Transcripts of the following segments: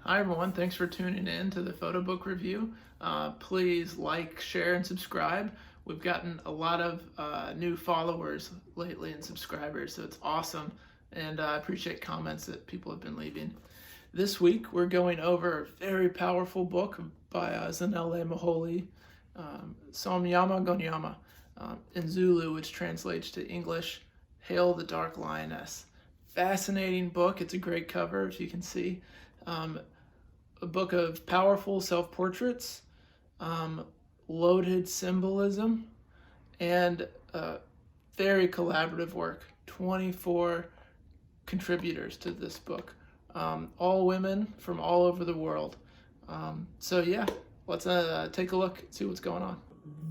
Hi everyone, thanks for tuning in to the photo book review. Please like, share, and subscribe. We've gotten a lot of new followers lately and subscribers, so it's awesome. And I appreciate comments that people have been leaving. This week we're going over a very powerful book by Zanele Muholi, Somnyama Gonyama, in Zulu, which translates to English, Hail the Dark Lioness. Fascinating book. It's a great cover, if you can see. A book of powerful self-portraits, loaded symbolism, and very collaborative work. 24 contributors to this book, all women from all over the world. So yeah, let's take a look, see what's going on.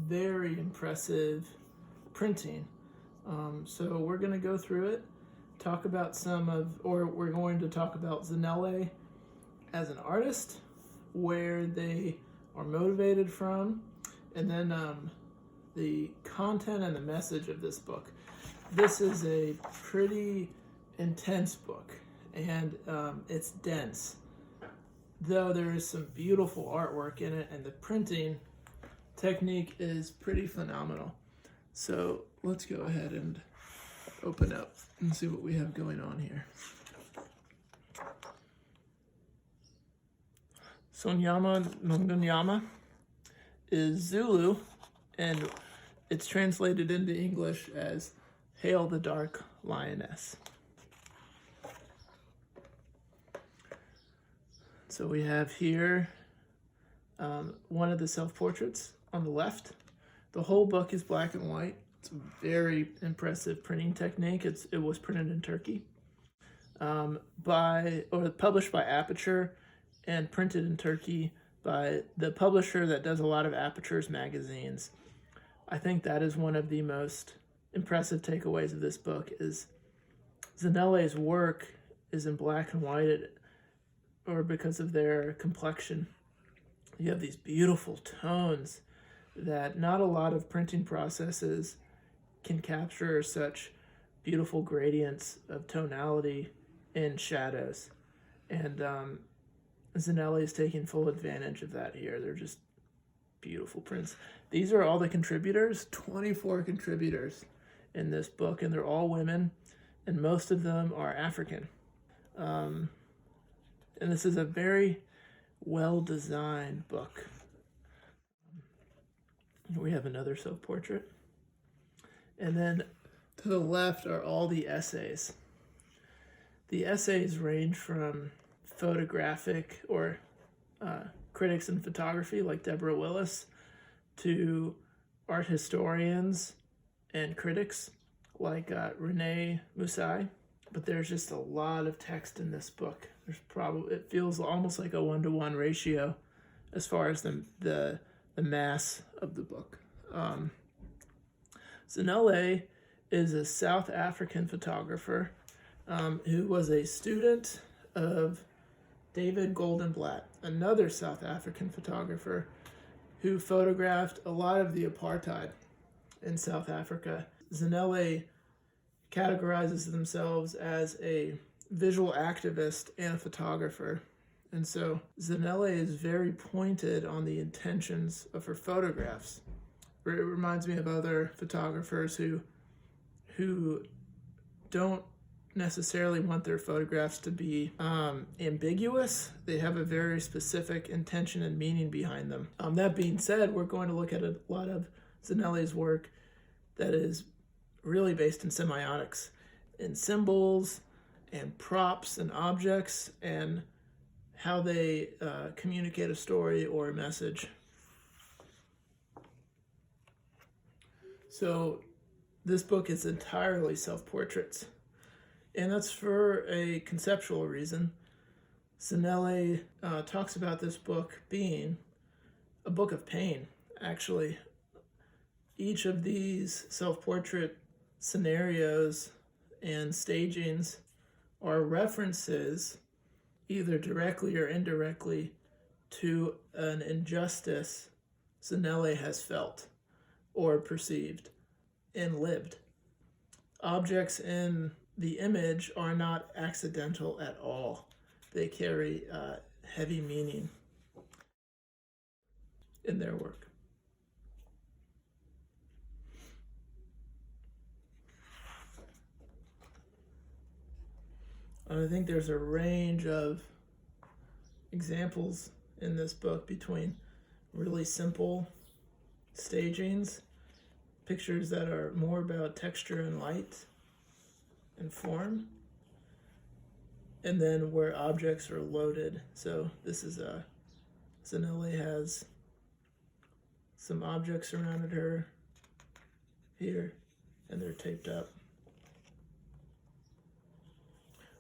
Very impressive printing. So we're going to go through it, talk about we're going to talk about Zanele as an artist, where they are motivated from, and then the content and the message of this book. This is a pretty intense book, and it's dense, though there is some beautiful artwork in it, and the printing technique is pretty phenomenal. So let's go ahead and open up and see what we have going on here. Somnyama Gonyama is Zulu, and it's translated into English as Hail the Dark Lioness. So we have here one of the self-portraits on the left. The whole book is black and white. It's a very impressive printing technique. It was printed in Turkey, published by Aperture, and printed in Turkey by the publisher that does a lot of Aperture's magazines. I think that is one of the most impressive takeaways of this book is Zanele's work is in black and white, or because of their complexion. You have these beautiful tones that not a lot of printing processes can capture such beautiful gradients of tonality in shadows. And Zanele is taking full advantage of that here. They're just beautiful prints. These are all the contributors, 24 contributors in this book, and they're all women, and most of them are African. And this is a very well-designed book. We have another self-portrait. And then to the left are all the essays. The essays range from photographic or critics in photography like Deborah Willis to art historians and critics like Renee Musai. But there's just a lot of text in this book. It feels almost like a 1-to-1 ratio as far as the mass of the book. Zanele is a South African photographer who was a student of David Goldenblatt, another South African photographer who photographed a lot of the apartheid in South Africa. Zanele categorizes themselves as a visual activist and a photographer. And so Zanele is very pointed on the intentions of her photographs. It reminds me of other photographers who don't necessarily want their photographs to be ambiguous. They have a very specific intention and meaning behind them. That being said, we're going to look at a lot of Zanele's work that is really based in semiotics, in symbols and props and objects, and how they communicate a story or a message. So this book is entirely self-portraits. And that's for a conceptual reason. Zanele talks about this book being a book of pain, actually. Each of these self-portrait scenarios and stagings are references, either directly or indirectly, to an injustice Zanele has felt or perceived and lived. Objects in the image are not accidental at all. They carry heavy meaning in their work. I think there's a range of examples in this book between really simple stagings, pictures that are more about texture and light and form, and then where objects are loaded. So this is Zanele has some objects surrounded her here, and they're taped up.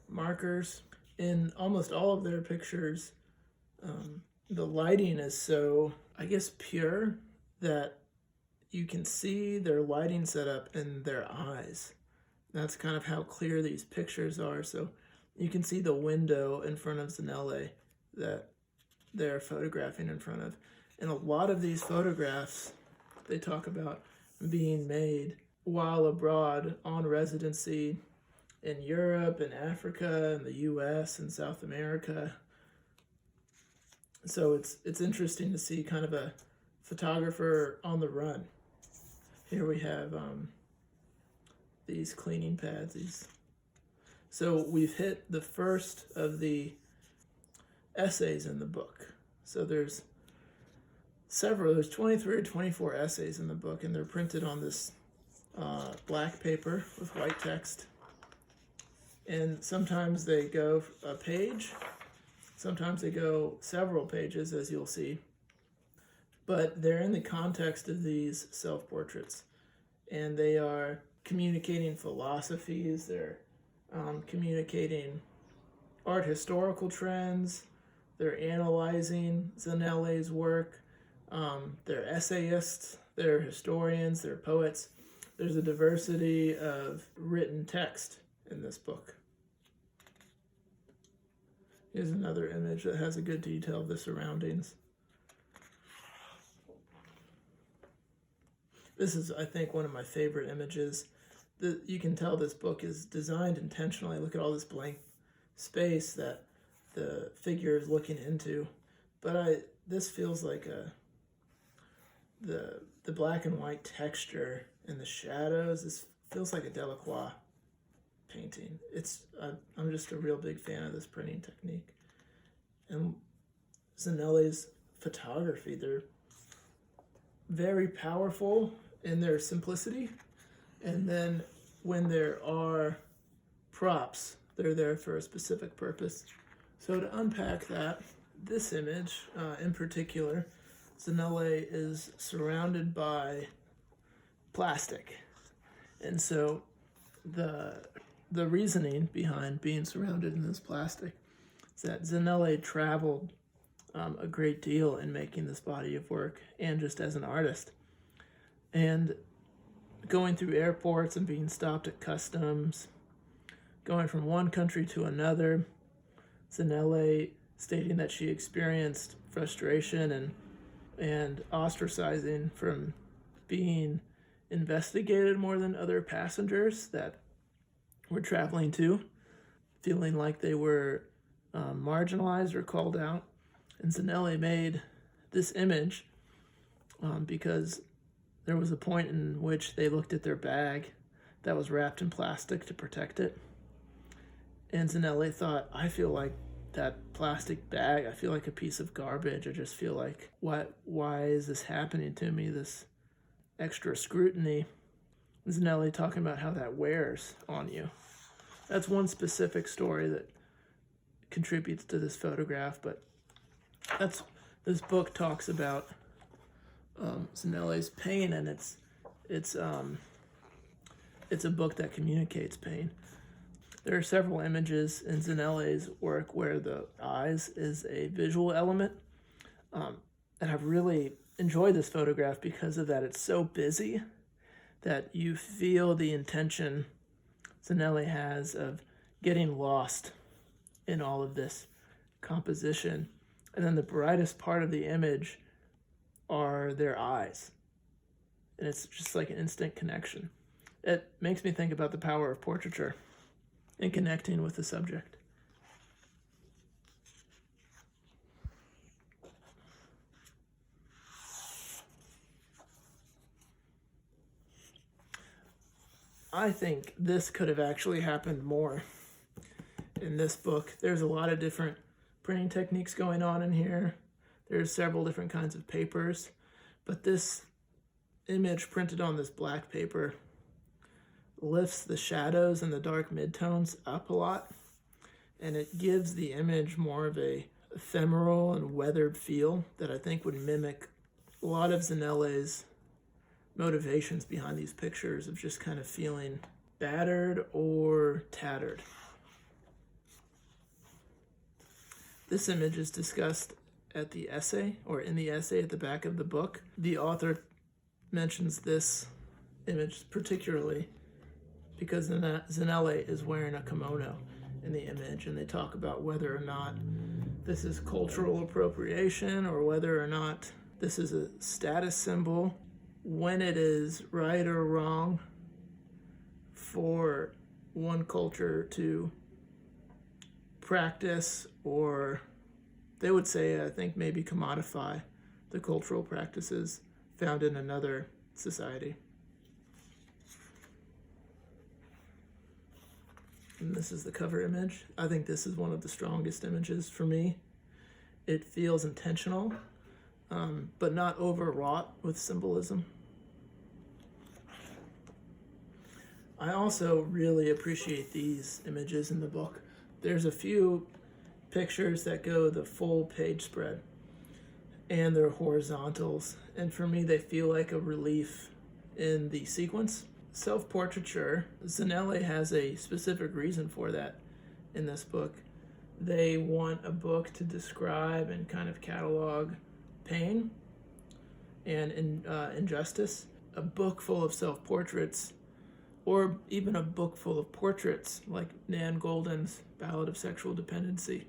Markers. In almost all of their pictures, the lighting is so, I guess, pure that you can see their lighting setup in their eyes. That's kind of how clear these pictures are. So you can see the window in front of Zanele that they're photographing in front of. And a lot of these photographs, they talk about being made while abroad on residency in Europe and Africa and the US and South America. So it's interesting to see kind of a photographer on the run. Here we have these cleaning pads. So we've hit the first of the essays in the book. So there's 23 or 24 essays in the book, and they're printed on this black paper with white text. And sometimes they go a page, sometimes they go several pages, as you'll see. But they're in the context of these self-portraits, and they are communicating philosophies, they're communicating art historical trends, they're analyzing Zanele's work, they're essayists, they're historians, they're poets. There's a diversity of written text in this book. Here's another image that has a good detail of the surroundings. This is, I think, one of my favorite images. You can tell this book is designed intentionally. Look at all this blank space that the figure is looking into. But this feels like the black and white texture and the shadows. This feels like a Delacroix painting. I'm just a real big fan of this printing technique. And Zanele's photography, they're very powerful in their simplicity, and then when there are props, they're there for a specific purpose. So to unpack that, this image in particular, Zanele is surrounded by plastic, and so the reasoning behind being surrounded in this plastic is that Zanele traveled a great deal in making this body of work, and just as an artist. And going through airports and being stopped at customs, going from one country to another, Zanele stating that she experienced frustration and ostracizing from being investigated more than other passengers that were traveling too, feeling like they were marginalized or called out. And Zanele made this image because there was a point in which they looked at their bag that was wrapped in plastic to protect it. And Zanele thought, I feel like that plastic bag, I feel like a piece of garbage. I just feel like, why is this happening to me, this extra scrutiny? Zanele talking about how that wears on you. That's one specific story that contributes to this photograph, but this book talks about Zanele's pain, and it's a book that communicates pain. There are several images in Zanele's work where the eyes is a visual element, and I've really enjoyed this photograph because of that. It's so busy that you feel the intention Zanele has of getting lost in all of this composition. And then the brightest part of the image are their eyes. And it's just like an instant connection. It makes me think about the power of portraiture in connecting with the subject. I think this could have actually happened more in this book. There's a lot of different printing techniques going on in here. There's several different kinds of papers, but this image printed on this black paper lifts the shadows and the dark midtones up a lot, and it gives the image more of a ephemeral and weathered feel that I think would mimic a lot of Zanele's motivations behind these pictures of just kind of feeling battered or tattered. This image is discussed at the essay, or in the essay at the back of the book. The author mentions this image particularly because Zanele is wearing a kimono in the image, and they talk about whether or not this is cultural appropriation or whether or not this is a status symbol, when it is right or wrong for one culture to practice, or they would say, I think, maybe commodify the cultural practices found in another society. And this is the cover image. I think this is one of the strongest images for me. It feels intentional, but not overwrought with symbolism. I also really appreciate these images in the book. There's a few pictures that go the full page spread, and they're horizontals, and for me they feel like a relief in the sequence. Self-portraiture, Zanele has a specific reason for that in this book. They want a book to describe and kind of catalog pain and injustice. A book full of self-portraits, or even a book full of portraits like Nan Goldin's Ballad of Sexual Dependency,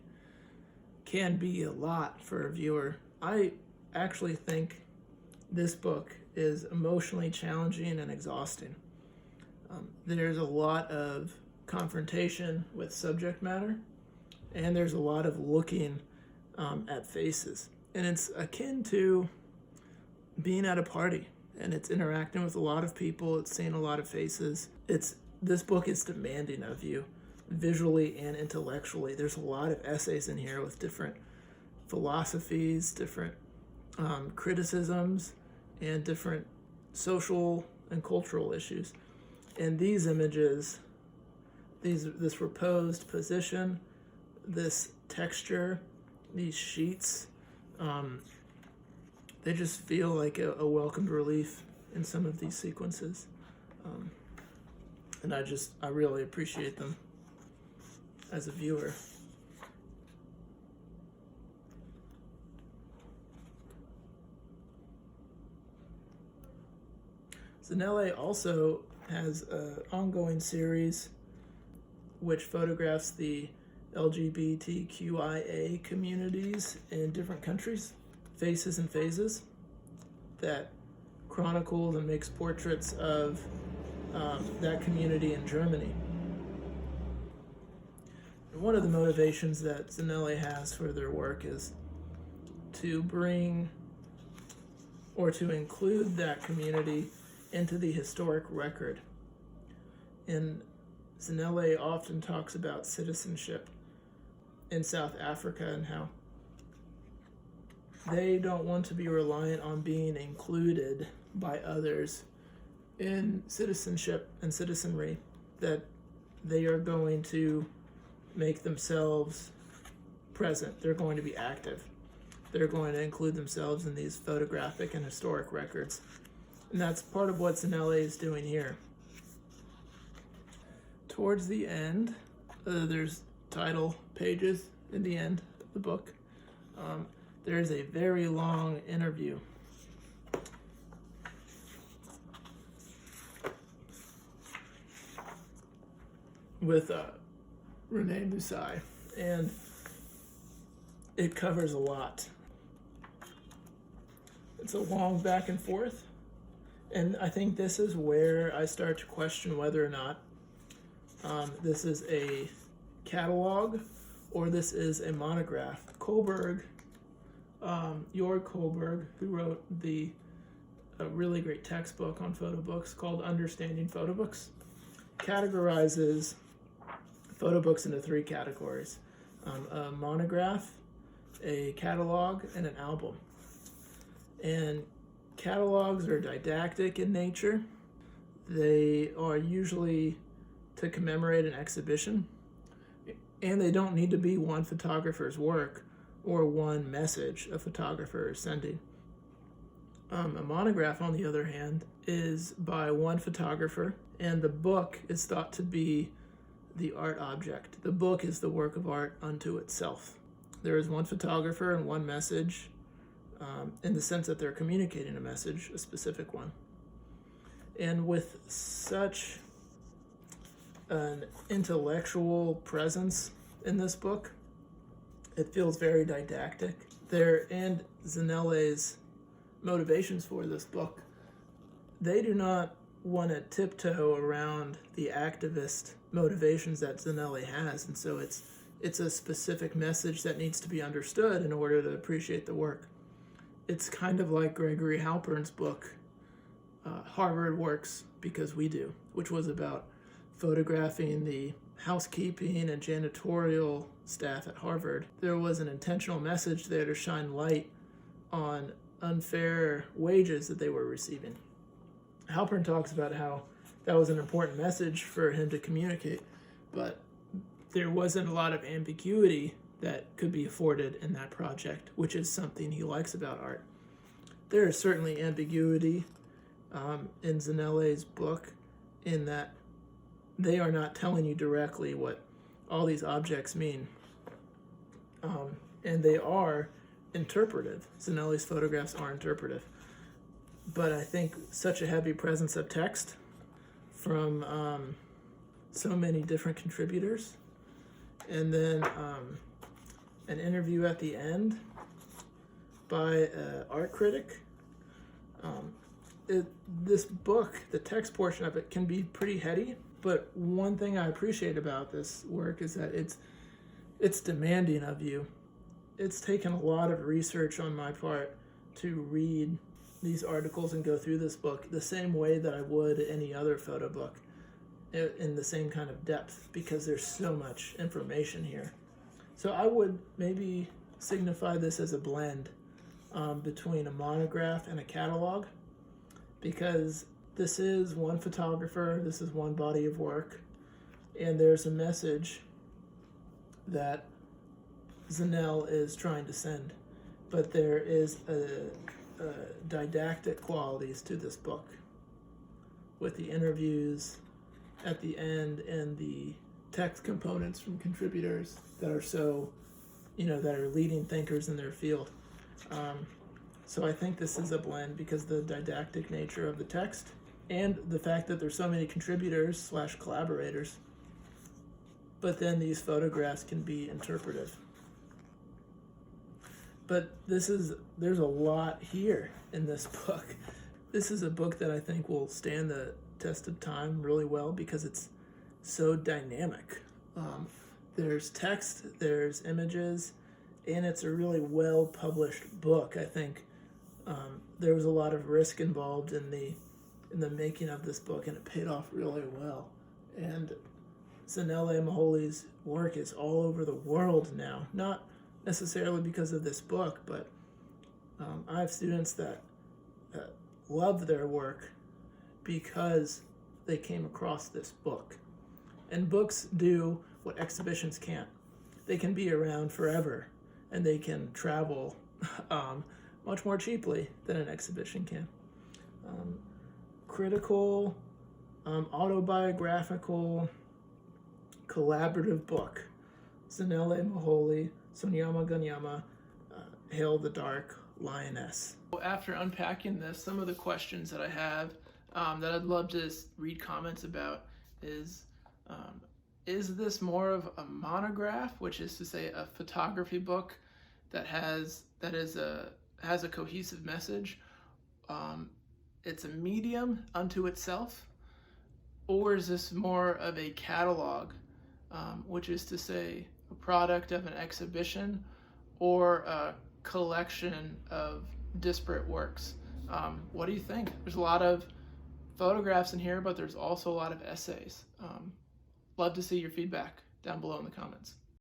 can be a lot for a viewer. I actually think this book is emotionally challenging and exhausting. There's a lot of confrontation with subject matter, and there's a lot of looking at faces. And it's akin to being at a party, and it's interacting with a lot of people, it's seeing a lot of faces. This book is demanding of you, visually and intellectually. There's a lot of essays in here with different philosophies, different criticisms, and different social and cultural issues. And these images, this reposed position, this texture, these sheets, they just feel like a welcomed relief in some of these sequences. And I really appreciate them as a viewer. Zanele also has an ongoing series which photographs the LGBTQIA communities in different countries, Faces and Phases, that chronicles and makes portraits of that community in Germany. And one of the motivations that Zanele has for their work is to bring or to include that community into the historic record. And Zanele often talks about citizenship in South Africa and how they don't want to be reliant on being included by others in citizenship and citizenry, that they are going to make themselves present. They're going to be active. They're going to include themselves in these photographic and historic records. And that's part of what Zanele is doing here. Towards the end, there's title pages in the end of the book. There's a very long interview with Rene Musai, and it covers a lot. It's a long back and forth, and I think this is where I start to question whether or not this is a catalog or this is a monograph. Kohlberg, Jörg Kohlberg, who wrote a really great textbook on photo books called Understanding Photo Books, categorizes photo books into three categories: a monograph, a catalog, and an album. And catalogs are didactic in nature. They are usually to commemorate an exhibition, and they don't need to be one photographer's work or one message a photographer is sending. A monograph, on the other hand, is by one photographer, and the book is thought to be the art object. The book is the work of art unto itself. There is one photographer and one message, in the sense that they're communicating a message, a specific one. And with such an intellectual presence in this book, it feels very didactic. And Zanele's motivations for this book, they do not want to tiptoe around the activist motivations that Zanele has, and so it's a specific message that needs to be understood in order to appreciate the work. It's kind of like Gregory Halpern's book, Harvard Works Because We Do, which was about photographing the housekeeping and janitorial staff at Harvard. There was an intentional message there to shine light on unfair wages that they were receiving. Halpern talks about how that was an important message for him to communicate, but there wasn't a lot of ambiguity that could be afforded in that project, which is something he likes about art. There is certainly ambiguity in Zanele's book, in that they are not telling you directly what all these objects mean, and they are interpretive. Zanele's photographs are interpretive, but I think such a heavy presence of text from so many different contributors, and then an interview at the end by an art critic. This book, the text portion of it, can be pretty heady, but one thing I appreciate about this work is that it's demanding of you. It's taken a lot of research on my part to read these articles and go through this book the same way that I would any other photo book, in the same kind of depth, because there's so much information here. So I would maybe signify this as a blend between a monograph and a catalog, because this is one photographer, this is one body of work, and there's a message that Zanele is trying to send, but there is a didactic qualities to this book, with the interviews at the end and the text components from contributors that are so, that are leading thinkers in their field. So I think this is a blend because the didactic nature of the text and the fact that there's so many contributors / collaborators, but then these photographs can be interpretive. But there's a lot here in this book. This is a book that I think will stand the test of time really well because it's so dynamic. There's text, there's images, and it's a really well-published book. I think there was a lot of risk involved in the making of this book, and it paid off really well. And Zanele Muholi's work is all over the world now, not necessarily because of this book, but I have students that love their work because they came across this book. And books do what exhibitions can't. They can be around forever, and they can travel much more cheaply than an exhibition can. Critical, autobiographical, collaborative book. Zanele Muholi, Sonyama Ganyama, Hail the Dark, Lioness. After unpacking this, some of the questions that I have that I'd love to read comments about is this more of a monograph, which is to say a photography book that has a cohesive message? It's a medium unto itself, or is this more of a catalog, which is to say a product of an exhibition or a collection of disparate works? What do you think? There's a lot of photographs in here, but there's also a lot of essays. Love to see your feedback down below in the comments.